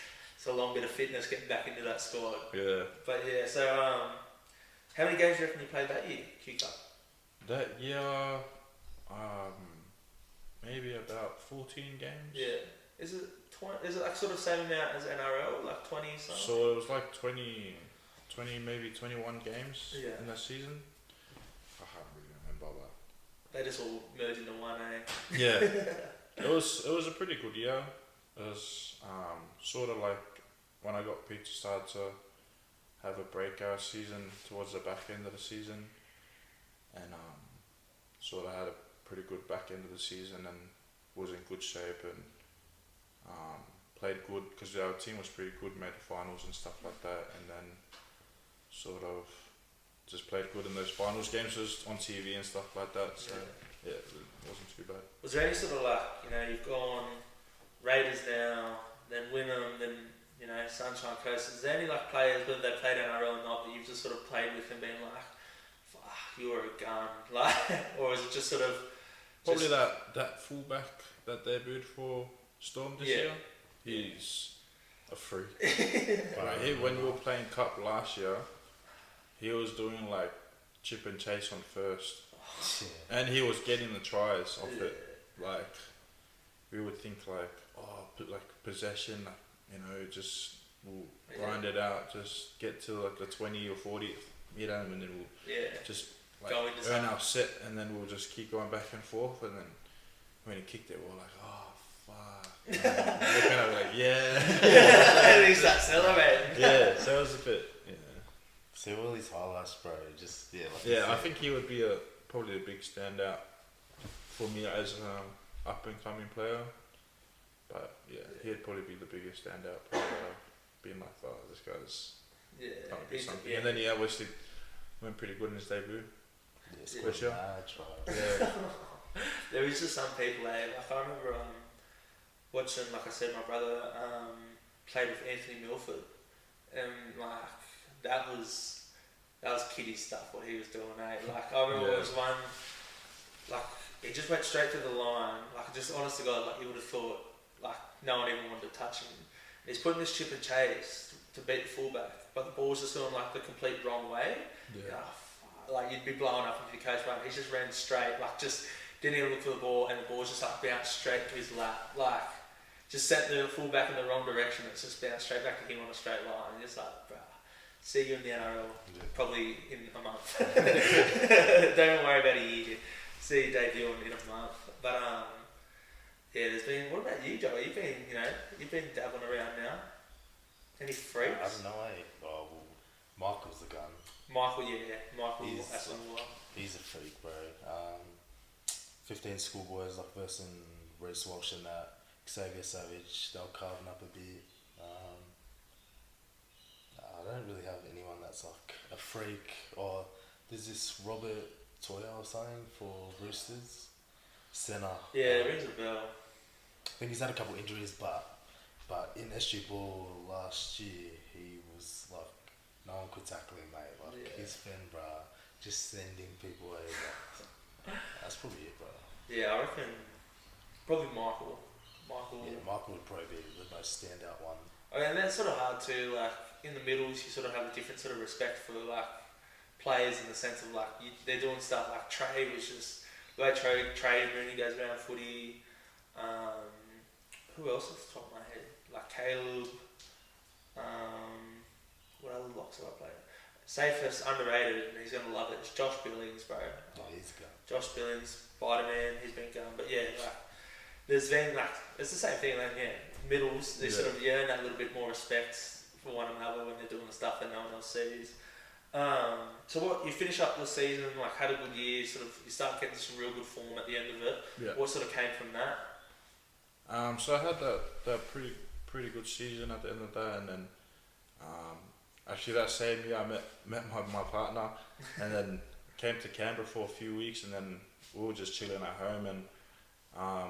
a long bit of fitness getting back into that squad. Yeah. But yeah, so how many games do you reckon you played that year, Q Cup? That year, maybe about 14 games. Yeah. Is it like sort of same amount as NRL, like 20 something? So it was like 20 maybe 21 games in that season. I can't really remember that. They just all merged into one, eh? Yeah. It was a pretty good year. It was sort of like when I got picked to start to have a breakout season towards the back end of the season, and sort of had a pretty good back end of the season and was in good shape and played good because our team was pretty good, made the finals and stuff like that, and then sort of just played good in those finals games, was on TV and stuff like that, so yeah, it wasn't too bad. Was there any sort of like, you've gone Raiders now, then Wynnum, then Sunshine Coast, is there any like players, whether they played NRL or not, that you've just sort of played with and been like, fuck, you're a gun, like, or is it just sort of probably that fullback that debuted for Storm this year? He's a freak. When we were playing Cup last year, he was doing like chip and chase on first, and he was getting the tries off it. Like, we would think like, like possession, just we'll grind it out, just get to like the 20 or 40 meter, and then we'll just like earn our set, and then we'll just keep going back and forth. And then when he kicked it, we were like, fuck. They're kind of like, yeah. At least that celebrating. Yeah, so it was a bit, See all these highlights, bro. Just like yeah, I think he would be probably a big standout for me as an up and coming player. But yeah, he'd probably be the biggest standout player. Being like, oh, this guy's gonna be something. And then he obviously went pretty good in his debut. Yeah, Yeah. There is just some people, like I remember watching, like I said, my brother played with Anthony Milford, and like that was kiddie stuff what he was doing. Like I remember it was one, like he just went straight to the line. Like just honest to God, like you would have thought like no one even wanted to touch him. He's putting this chip and chase to beat the fullback, but the ball's just going like the complete wrong way. Yeah. Like you'd be blowing up if your coach ran. He just ran straight, like just didn't even look for the ball, and the ball's just like bounced straight to his lap. Like just sent the fullback in the wrong direction. It's just bounced straight back to him on a straight line. And just like, bruh, see you in the NRL probably in a month. Don't worry about a year. See you debut in a month. But yeah, there's been. What about you, Joe? You've been dabbling around now. Any freaks? I don't know. Oh, well, Michael's the gun. Michael, He's Aslanwala. He's a freak, bro. 15 schoolboys like versus Reece Walsh and that. Xavier Savage, they were carving up a bit. I don't really have anyone that's like a freak. Or there's this Robert Toya or something for Roosters. Centre. Yeah, it rings a bell. I think he's had a couple injuries, but in SG Ball last year, he was like, no one could tackle him, mate. Like his fin, bruh, just sending people away. That's probably it, bro. Yeah, I reckon probably Michael. Yeah, Michael would probably be the most standout one. I mean, that's sort of hard too. Like in the middles, you sort of have a different sort of respect for like players in the sense of like they're doing stuff like Trey was just the way Trey and Rooney goes around footy. Who else off the top of my head? Like Caleb. What other locks have I played? Safest, underrated, and he's gonna love it. It's Josh Billings, bro. Oh, he's good. Josh Billings, Spider-Man, he's been going. But yeah, like there's been like it's the same thing. Like middles, they sort of yearn that little bit more respect for one another when they're doing the stuff that no one else sees. So what you finish up the season, like had a good year, sort of you start getting some real good form at the end of it. Yeah. What sort of came from that? So I had that pretty good season at the end of that, and then actually that same year I met my partner, and then came to Canberra for a few weeks, and then we were just chilling at home, and I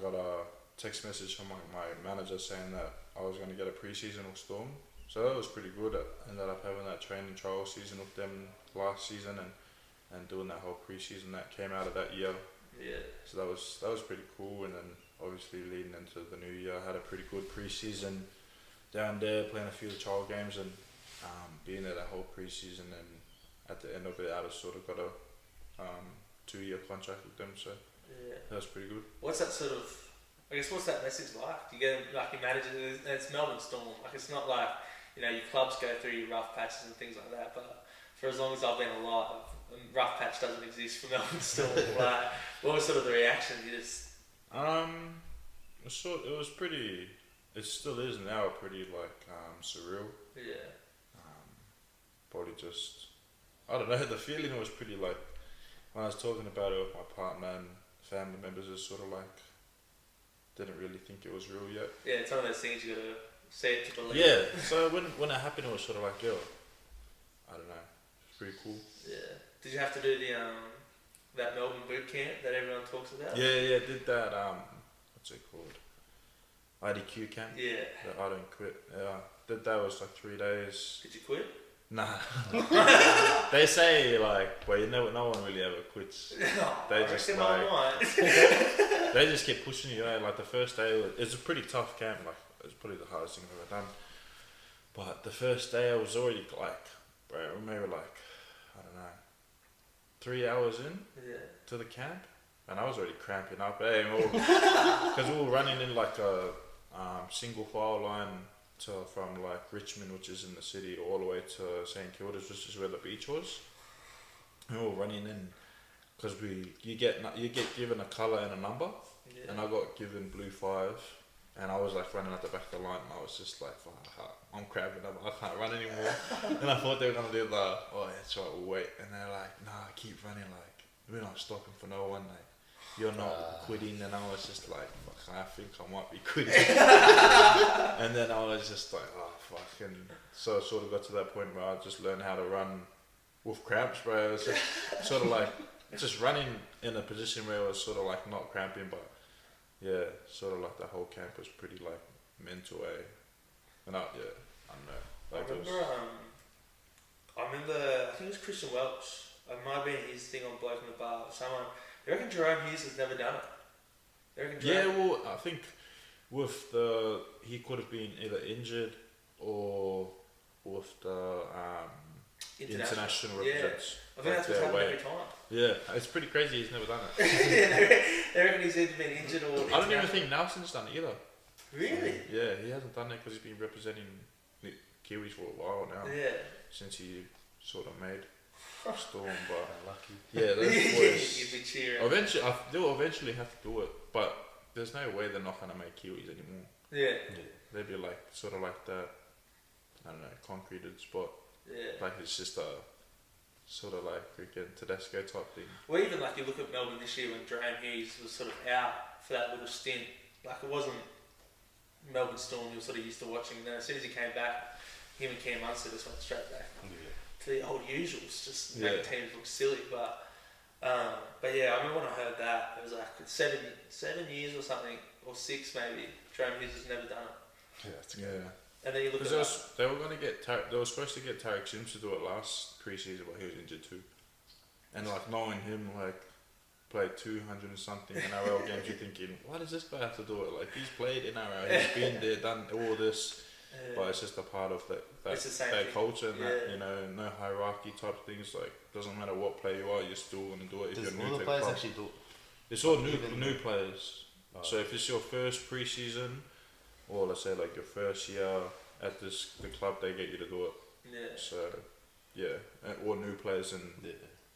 got a text message from my manager saying that I was going to get a pre-season with Storm. So that was pretty good. I ended up having that training trial season with them last season, and doing that whole pre-season that came out of that year. Yeah. So that was pretty cool, and then obviously leading into the new year, I had a pretty good pre-season down there, playing a few of the trial games, and being there that whole pre-season, and at the end of it, I just sort of got a 2-year contract with them. So that was pretty good. What's that sort of? I guess what's that message like? You get like your manager, and it's Melbourne Storm. Like it's not like your clubs go through your rough patches and things like that. But for as long as I've been alive, rough patch doesn't exist for Melbourne Storm. Like, what was sort of the reaction? You just it was pretty. It still is now pretty like surreal. Yeah. Probably just I don't know. The feeling was pretty like when I was talking about it with my partner and family members. It's sort of like didn't really think it was real yet. Yeah, it's one of those things you gotta say it to believe. Yeah. So when it happened, it was sort of like I don't know. It's pretty cool. Yeah. Did you have to do the that Melbourne boot camp that everyone talks about? Yeah. Did that what's it called? IDQ camp. Yeah. The I don't quit. Yeah. Did that was like 3 days. Did you quit? Nah. They say like, well, no one really ever quits. They just they just keep pushing you. Like the first day, it's a pretty tough camp. Like it's probably the hardest thing I've ever done. But the first day, I was already like, bro, maybe like I don't know, 3 hours in to the camp, and I was already cramping up. Because we were running in like a single file line from like Richmond, which is in the city, all the way to St Kilda's, which is where the beach was. And we were running in because you get given a colour and a number, Yeah. and I got given blue 5, and I was like running at the back of the line, and I was just like, fuck, I'm cramping up, I can't run anymore. And I thought they were gonna do the, oh yeah, that's right, we'll wait, and they're like, nah, keep running, like we're not stopping for no one, like you're not quitting. And I was just like, fuck, I think I might be quitting. And then I was just like, oh fuck, and so I sort of got to that point where I just learned how to run with cramps, bro. It was just sort of like just running in a position where it was sort of like not cramping, but yeah, sort of like the whole camp was pretty like mental, and I don't know. Like I remember, I think it was Christian Welch. It might have been his thing on Bloke in the Bar. Someone, you reckon Jerome Hughes has never done it? You reckon Yeah, well, I think with he could have been either injured or with the international represents. I think that's what's happened every time. Yeah, it's pretty crazy. He's never done it. They reckon he's either been injured or. I don't even think Nelson's done it either. Really? Yeah, he hasn't done it because he's been representing the Kiwis for a while now. Yeah. Since he sort of made Storm, but lucky. yeah, those boys. You'd be cheering. Eventually, they'll eventually have to do it, but there's no way they're not gonna make Kiwis anymore. Yeah. They'd be like sort of like that. I don't know, concreted spot. Yeah. Like it's just a sort of like freaking Tedesco type thing. Well, even like you look at Melbourne this year when Jerome Hughes was sort of out for that little stint. Like it wasn't Melbourne Storm you were sort of used to watching. And then as soon as he came back, him and Cam Munster just went straight back to the old usuals, just making teams look silly. But yeah, I remember when I heard that, it was like 7 years or something, or 6 maybe. Jerome Hughes has never done it. Yeah, that's good. Yeah. And then you look at they were going to get they were supposed to get Tarek Sims to do it last pre-season, but he was injured too. And like knowing him, like played 200 and something NRL games, you're thinking, why does this guy have to do it? Like he's played NRL, he's been there, done all this, but it's just a part of that culture and that, you know, no hierarchy type things. Like doesn't matter what player you are, you're still going to do it. If Does you're all new the to players club. actually do it? It's all new players. So if it's your first pre-season, or let's say like your first year at the club, they get you to do it. Yeah. So yeah, or new players, and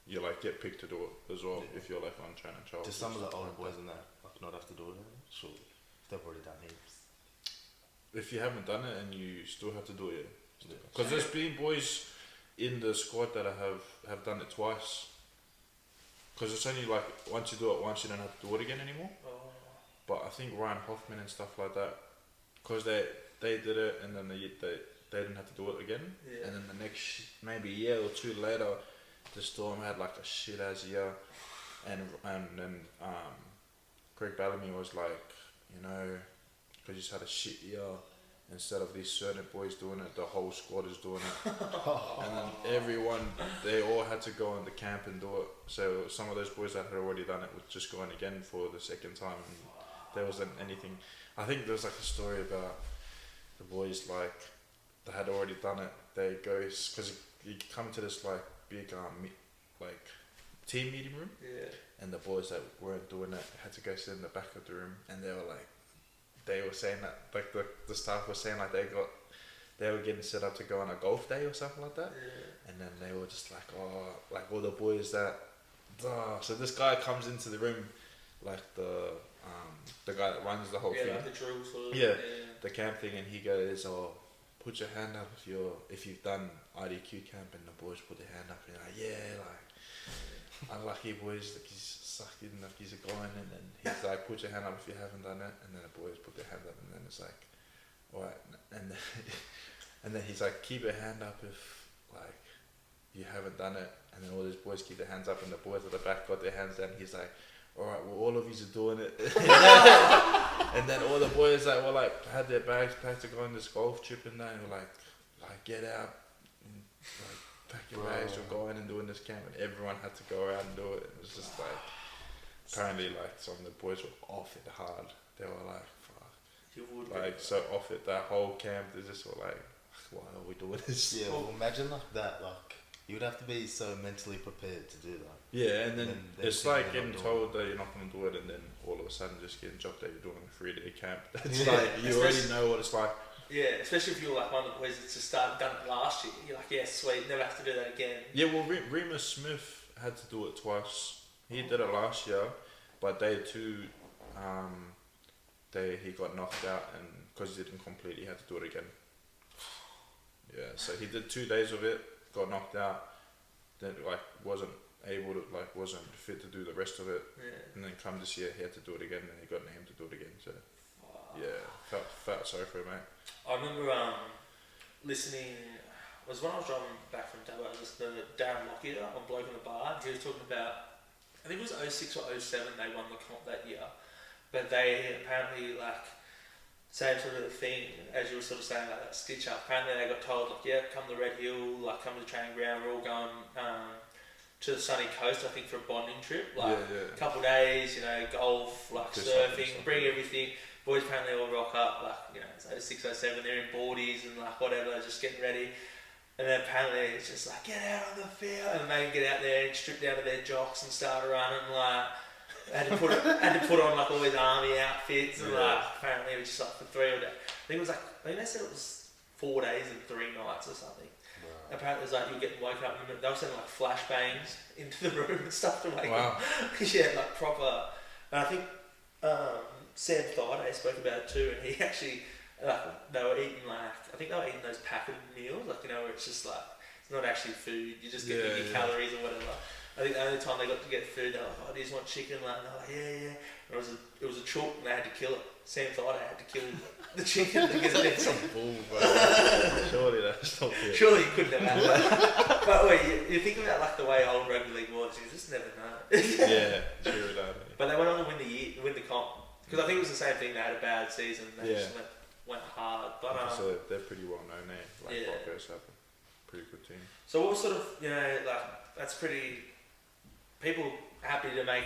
you like get picked to do it as well if you're like on training trial. Do some of the older boys in that like not have to do it? Sure, if they've already done heaps. If you haven't done it and you still have to do it, because there's been boys in the squad that have done it twice. Because it's only like once you do it once, you don't have to do it again anymore. Oh. But I think Ryan Hoffman and stuff like that, because they did it and then they didn't have to do it again. Yeah. And then the next maybe a year or 2 later, the Storm had like a shit ass year, and then Greg Bellamy was like, you know, because he's had a shit year. Instead of these certain boys doing it, the whole squad is doing it. And then everyone, they all had to go on the camp and do it. So some of those boys that had already done it were just going again for the second time. And there wasn't anything. I think there was like a story about the boys, like, they had already done it. They go, because you come to this like big like team meeting room. Yeah. And the boys that weren't doing it had to go sit in the back of the room, and they were like, they were saying that, like the staff was saying like they were getting set up to go on a golf day or something like that. Yeah. And then they were just like, oh, like all the boys that, so this guy comes into the room, like the guy that runs the whole thing. Like the drill sort of. Yeah, the camp thing, and he goes, oh, put your hand up if you've done IDQ camp, and the boys put their hand up, and they're like, yeah, like, unlucky boys, like he's sucking, like he's going, and then he's like, put your hand up if you haven't done it, and then the boys put their hand up, and then it's like, alright, and then he's like, keep your hand up if like you haven't done it, and then all these boys keep their hands up, and the boys at the back got their hands down. He's like, alright, well all of you are doing it. And then all the boys that were like had their bags packed to go on this golf trip, and they were like get out and like pack your bags, we're going and doing this camp, and everyone had to go out and do it. It was just like, apparently like some of the boys were off it hard. They were like, fuck, You would like so off it. That whole camp, they just were like, why are we doing this? Yeah, well imagine like that, like you would have to be so mentally prepared to do that. Yeah, and then it's like getting not told that you're not going to do it, and then all of a sudden just getting dropped that you're doing a 3-day camp. It's like you already know what it's like. Yeah, especially if you're like one of the boys that just done it last year. You're like, yeah, sweet, never have to do that again. Yeah, well, Remus Smith had to do it twice, He did it last year, but day 2, he got knocked out, and because he didn't complete, he had to do it again. Yeah, so he did 2 days of it, got knocked out, then wasn't able to wasn't fit to do the rest of it, and then come this year he had to do it again, and he got named to do it again. So felt sorry for him, mate. I remember listening. It was when I was driving back from Dubbo. It was the Darren Lockyer on Bloke in the Bar. He was talking about, I think it was 06 or 07 they won the comp that year, but they apparently same sort of thing as you were sort of saying, like that stitch up. Apparently they got told come to Red Hill, come to the training ground. We're all going to the sunny coast, I think, for a bonding trip. A couple of days, golf, surfing, bring everything. Boys apparently all rock up, it's 06, 07, they're in boardies and whatever, just getting ready. And then apparently it's just get out on the field, and they get out there and strip down to their jocks and start running, had to put on all these army outfits, and apparently it was just for 3 or day. I think they said it was 4 days and 3 nights or something. Wow. Apparently it was you were getting woken up, and they were sending flashbangs into the room and stuff to wake up. Proper. And I think Sam Thaiday spoke about it too, and he actually, they were eating I think they were eating those packet meals, where it's just it's not actually food, you just get your calories or whatever. I think the only time they got to get food, they were do you just want chicken? And they're yeah. And it was a chook, and they had to kill it. Sam Thaiday had to kill the chicken to get it in. Some bull, bro. Surely that's not good. Surely you couldn't have had that. But wait, you think about the way old rugby league was, you just never know. Yeah, true that. But they went on to win the comp. Because I think it was the same thing, they had a bad season, they just went hard. But so they're pretty well known there, Broncos have a pretty good team. So what sort of, that's pretty, people happy to make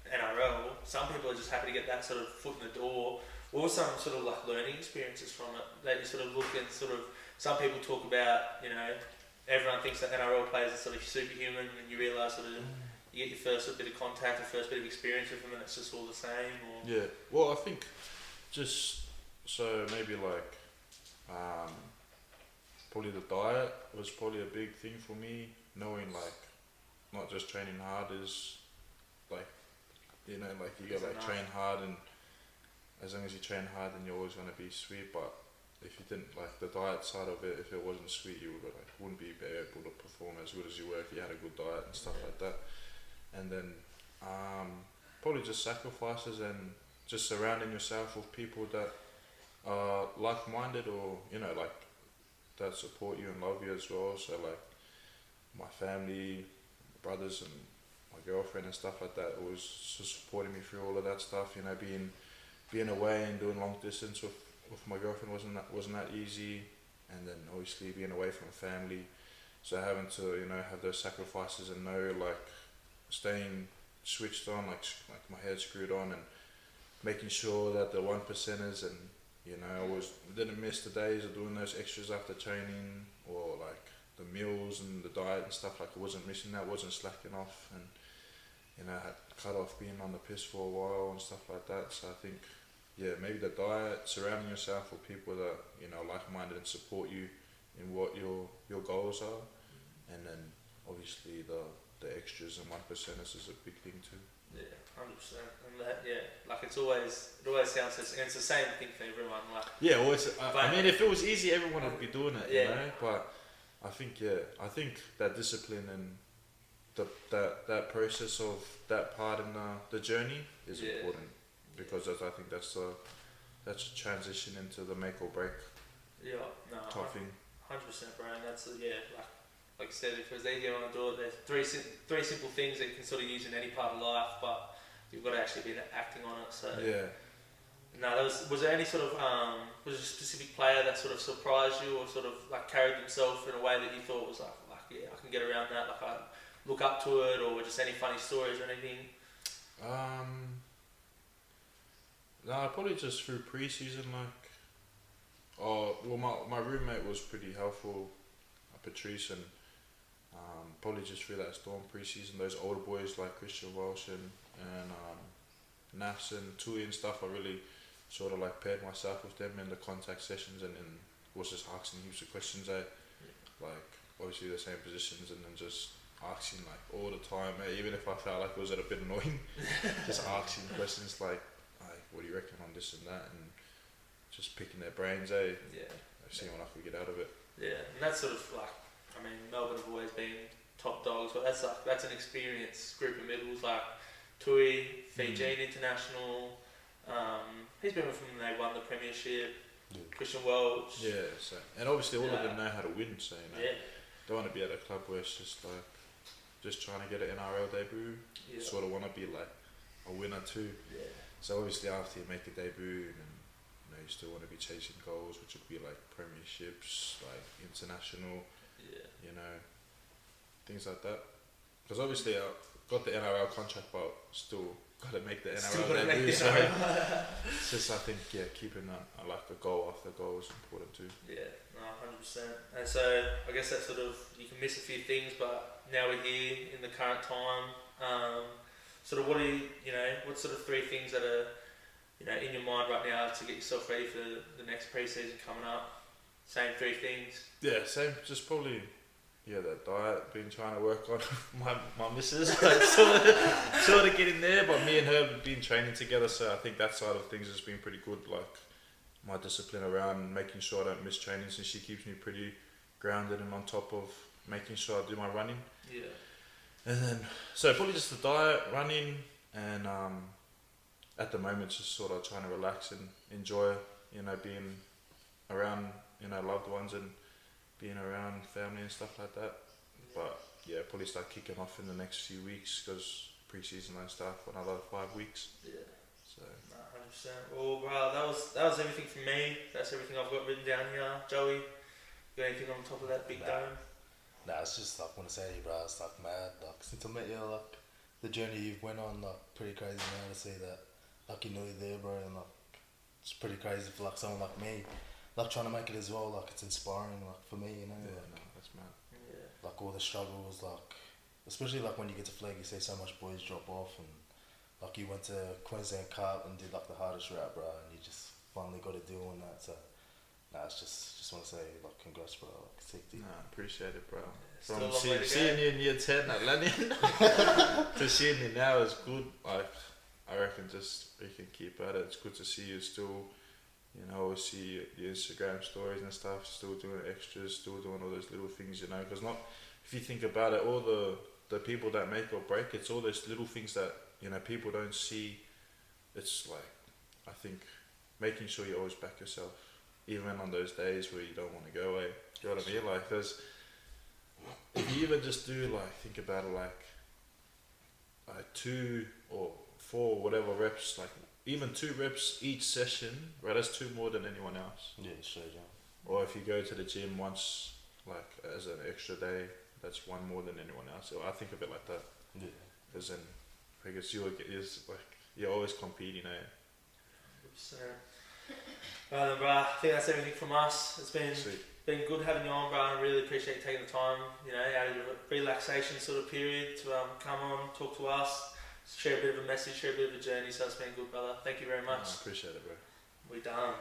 NRL, some people are just happy to get that sort of foot in the door. What were some sort of learning experiences from it? They just sort of look and some people talk about, everyone thinks that NRL players are sort of superhuman, and you realise you get your first bit of contact, your first bit of experience with them, and it's just all the same. Or yeah, well, I think maybe probably the diet was probably a big thing for me. Knowing not just training hard is you gotta train hard, and as long as you train hard, then you're always gonna be sweet. But if you didn't the diet side of it, if it wasn't sweet, you wouldn't be able to perform as good as you were if you had a good diet and stuff like that. And then probably just sacrifices, and just surrounding yourself with people that are like-minded, or that support you and love you as well. So my family, my brothers and my girlfriend and stuff like that, always supporting me through all of that stuff. Being away and doing long distance with my girlfriend wasn't that easy, and then obviously being away from family, so having to have those sacrifices and know staying switched on, my head screwed on, and making sure that the 1%ers, and I didn't miss the days of doing those extras after training, or the meals and the diet and stuff. I wasn't missing that, wasn't slacking off, and I had cut off being on the piss for a while and stuff like that. So I think maybe the diet, surrounding yourself with people that like-minded and support you in what your goals are, and then obviously the extras and 1%ers is a big thing too. Yeah, 100%. And that, it always sounds, and it's the same thing for everyone. I mean, if it was easy, everyone would be doing it, But I think that discipline and that process of that part in the journey is important, because I think that's a transition into the make or break. Type thing. 100%, bro. And that's like I said, if it was easy on the door, there's three simple things that you can sort of use in any part of life, but you've got to actually be acting on it. So no, was there any sort of was there a specific player that sort of surprised you, or sort of carried themselves in a way that you thought was I can get around that, I look up to it, or just any funny stories or anything? No, probably just through pre-season, my roommate was pretty helpful, Patrice, and probably just through that Storm pre-season, those older boys like Christian Walsh and Nafs and Tui and stuff, I really sort of paired myself with them in the contact sessions, and was just asking heaps of questions, obviously the same positions, and then just asking like all the time, even if I felt like it was a bit annoying, just asking questions like, what do you reckon on this and that, and just picking their brains, Yeah. seeing what I could get out of it. Yeah, and that's sort of like, I mean, Melbourne have always been top dogs, but that's an experienced group of middles like Tui, Fijian international. He's been with them when they won the premiership. Yeah. Christian Welch. Yeah, so and obviously all of them know how to win, so Yeah. don't want to be at a club where it's just like just trying to get an NRL debut. Yeah. Sort of want to be like a winner too. Yeah. So obviously after you make a debut, and you still want to be chasing goals, which would be like premierships, like international, things like that. Because obviously I got the NRL contract, but still got to make the NRL debut. So it's just, I think, keeping that like the goal after goal is important too. Yeah, no, 100%. And so I guess that sort of, you can miss a few things, but now we're here in the current time. Sort of what what sort of 3 things that are, in your mind right now to get yourself ready for the next pre-season coming up? Same 3 things? Yeah, same. Just probably, that diet, been trying to work on my missus, like, sort of getting there, but me and her have been training together, so I think that side of things has been pretty good, like my discipline around making sure I don't miss training, since she keeps me pretty grounded and on top of making sure I do my running. Yeah. And then, so probably just the diet, running, and at the moment just sort of trying to relax and enjoy, being around, loved ones and being around family and stuff like that. But probably start kicking off in the next few weeks, because pre-season won't start for another 5 weeks. Yeah. So. 100%. Well, bro, that was everything from me. That's everything I've got written down here. Joey, got anything on top of that big dome? Nah, it's just like, when I say, bro, it's like mad. Like, since I met you, like, the journey you've went on, like, pretty crazy now to see that, like, you're nearly there, bro, and like, it's pretty crazy for like someone like me, like, trying to make it as well. Like, it's inspiring, like, for me, Yeah, like, no, that's mad. Yeah. like all the struggles, like, especially like when you get to flag, you see so much boys drop off, and like you went to Queensland Cup and did like the hardest route, bro, and you just finally got a deal on that. So, it's just want to say, like, congrats, bro, like, sick deal. Nah, appreciate it, bro. Still a From long way to go. seeing you in year 10 at Lanyon to seeing you now is good. Like, I reckon just we can keep at it. It's good to see you still, always see your Instagram stories and stuff, still doing extras, still doing all those little things, because if you think about it, all the people that make or break, it's all those little things that, people don't see. It's like, I think, making sure you always back yourself, even on those days where you don't want to go away. You know what I mean? Like, because if you even just do, like, think about it, like 2 or 4, whatever reps, like, even 2 reps each session, right, that's 2 more than anyone else. Yeah, straight down. Or if you go to the gym once, like, as an extra day, that's 1 more than anyone else. So I think of it like that. Yeah. Because then, I guess you're always competing, 100%. Right then, bro, I think that's everything from us. It's been Sweet. good having you on, bro. I really appreciate you taking the time, out of your relaxation sort of period to come on, talk to us, share a bit of a message, share a bit of a journey. So it's been good, brother. Thank you very much. I appreciate it, bro. We're done.